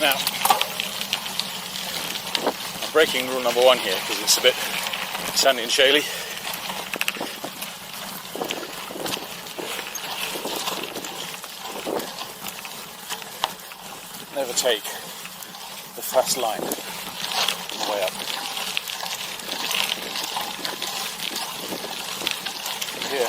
Now, I'm breaking rule number 1 here because it's a bit sandy and shaly. Never take the fast line on the way up. Here.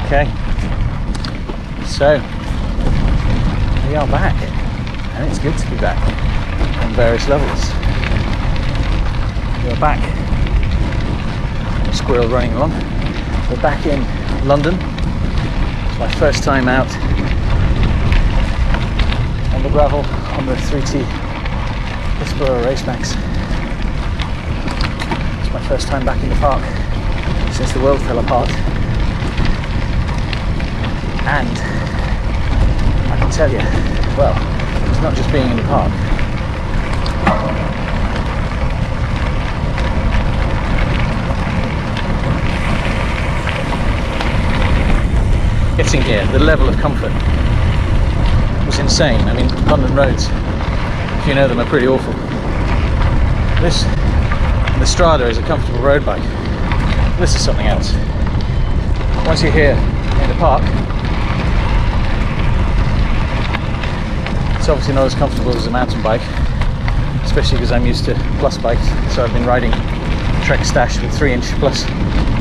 Okay, so we are back, and it's good to be back on various levels. We're back, squirrel running along. We're back in London. It's my first time out on the gravel on the 3T Exploro Racemax. It's my first time back in the park since the world fell apart. And I can tell you, well, it's not just being in the park. Getting here, the level of comfort was insane. I mean, London roads, if you know them, are pretty awful. The Strada is a comfortable road bike. This is something else. Once you're here in the park, it's obviously not as comfortable as a mountain bike, especially because I'm used to plus bikes. So I've been riding Trek Stash with 3-inch plus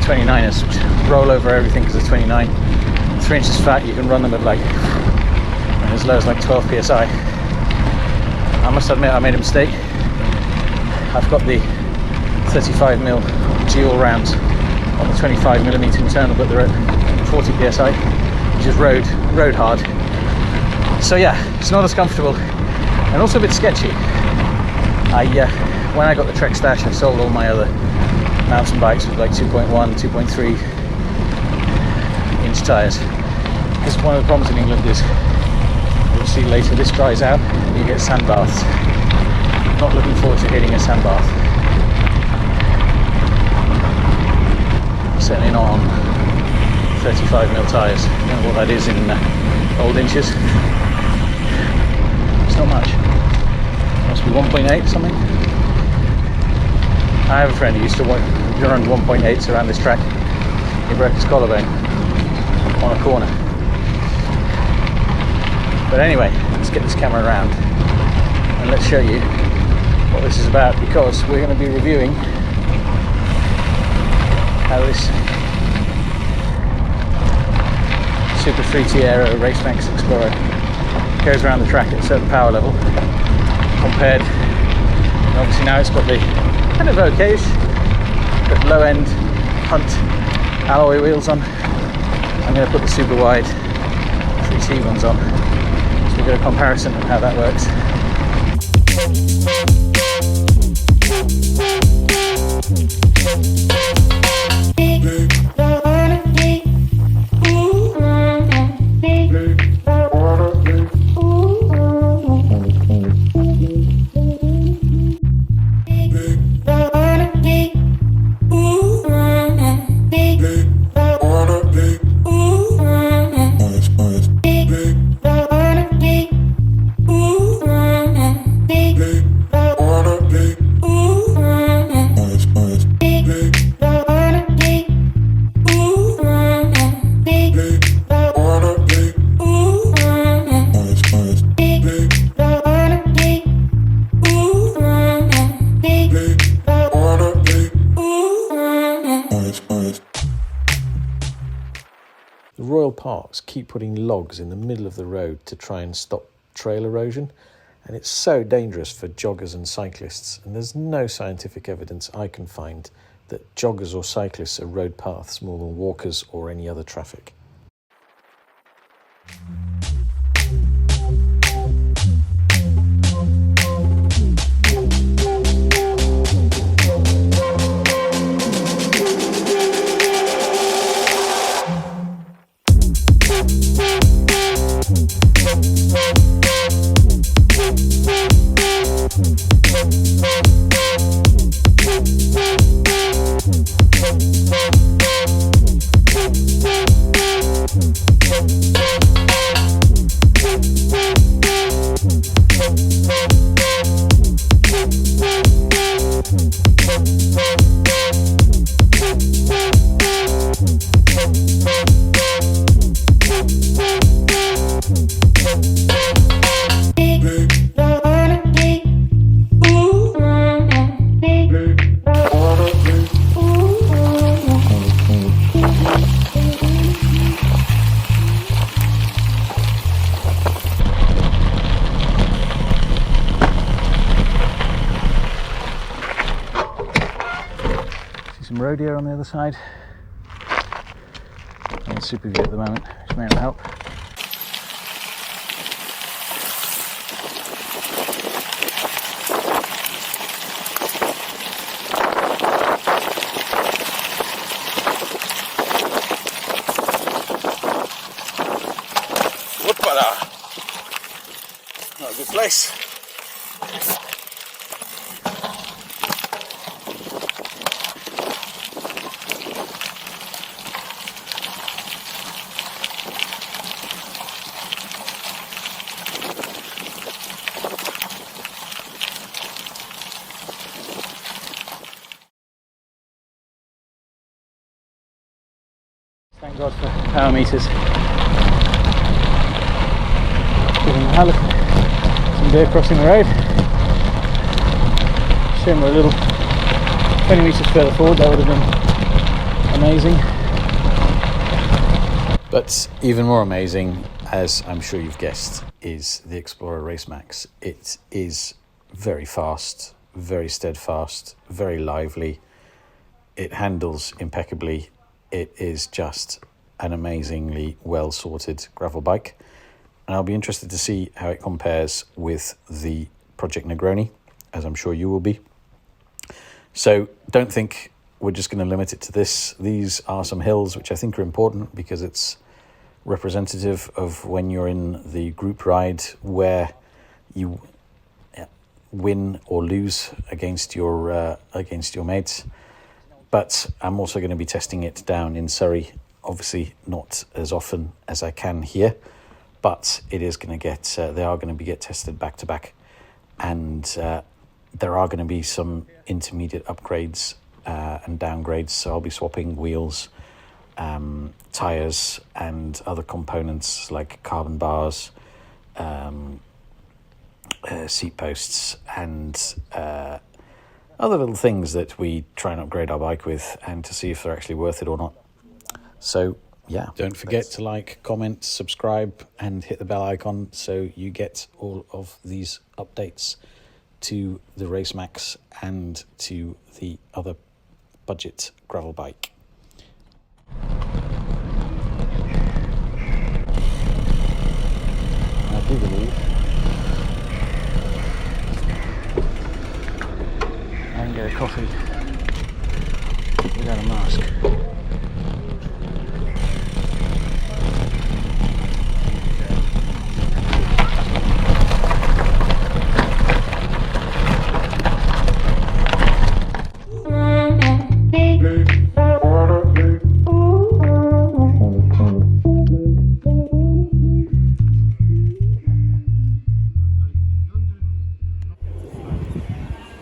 29ers, which roll over everything because it's 29. 3 inches fat, you can run them at like as low as like 12 psi. I must admit I made a mistake. I've got the 35mm dual rounds on the 25mm internal, but they're at 40 psi, which is road hard. So yeah, it's not as comfortable and also a bit sketchy. When I got the Trek Stash, I sold all my other mountain bikes with like 2.1, 2.3 inch tyres. Because one of the problems in England is, you'll see later, this dries out and you get sand baths. Not looking forward to hitting a sand bath. Certainly not on 35mm tyres. I don't know what that is in old inches. It's not much. Must be 1.8 something. I have a friend who used to run 1.8s around this track. He broke his collarbone on a corner. But anyway, let's get this camera around and let's show you what this is about, because we're going to be reviewing how this Super 3T Aero Racemax Explorer goes around the track at a certain power level compared, and obviously now it's got the kind of okayish but low end Hunt alloy wheels on. I'm going to put the super wide 3T ones on, so we've got a comparison of how that works. parks keep putting logs in the middle of the road to try and stop trail erosion, and it's so dangerous for joggers and cyclists, and there's no scientific evidence I can find that joggers or cyclists erode paths more than walkers or any other traffic. Some road here on the other side. I'm in super view at the moment, which may not help. Whoopala! Not a good place. Thank God for power meters. Now look, some deer crossing the road. Shame we're a little 20 metres further forward, that would have been amazing. But even more amazing, as I'm sure you've guessed, is the Exploro Racemax. It is very fast, very steadfast, very lively. It handles impeccably. It is just an amazingly well-sorted gravel bike. And I'll be interested to see how it compares with the Project Negroni, as I'm sure you will be. So don't think we're just going to limit it to this. These are some hills which I think are important because it's representative of when you're in the group ride where you win or lose against your mates. But I'm also going to be testing it down in Surrey, obviously not as often as I can here, but it is going to get, they are going to get tested back to back, and there are going to be some intermediate upgrades and downgrades, so I'll be swapping wheels, tyres and other components like carbon bars, seat posts and other little things that we try and upgrade our bike with, and to see if they're actually worth it or not. So yeah, don't forget to like, comment, subscribe and hit the bell icon so you get all of these updates to the Racemax and to the other budget gravel bike. I do believe I can get a coffee without a mask.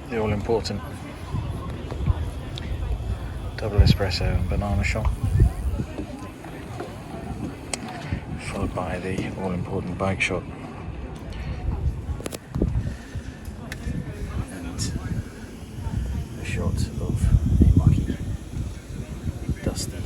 The all-important double espresso and banana shot, followed by the all-important bike shot and a shot of a mucky, dusty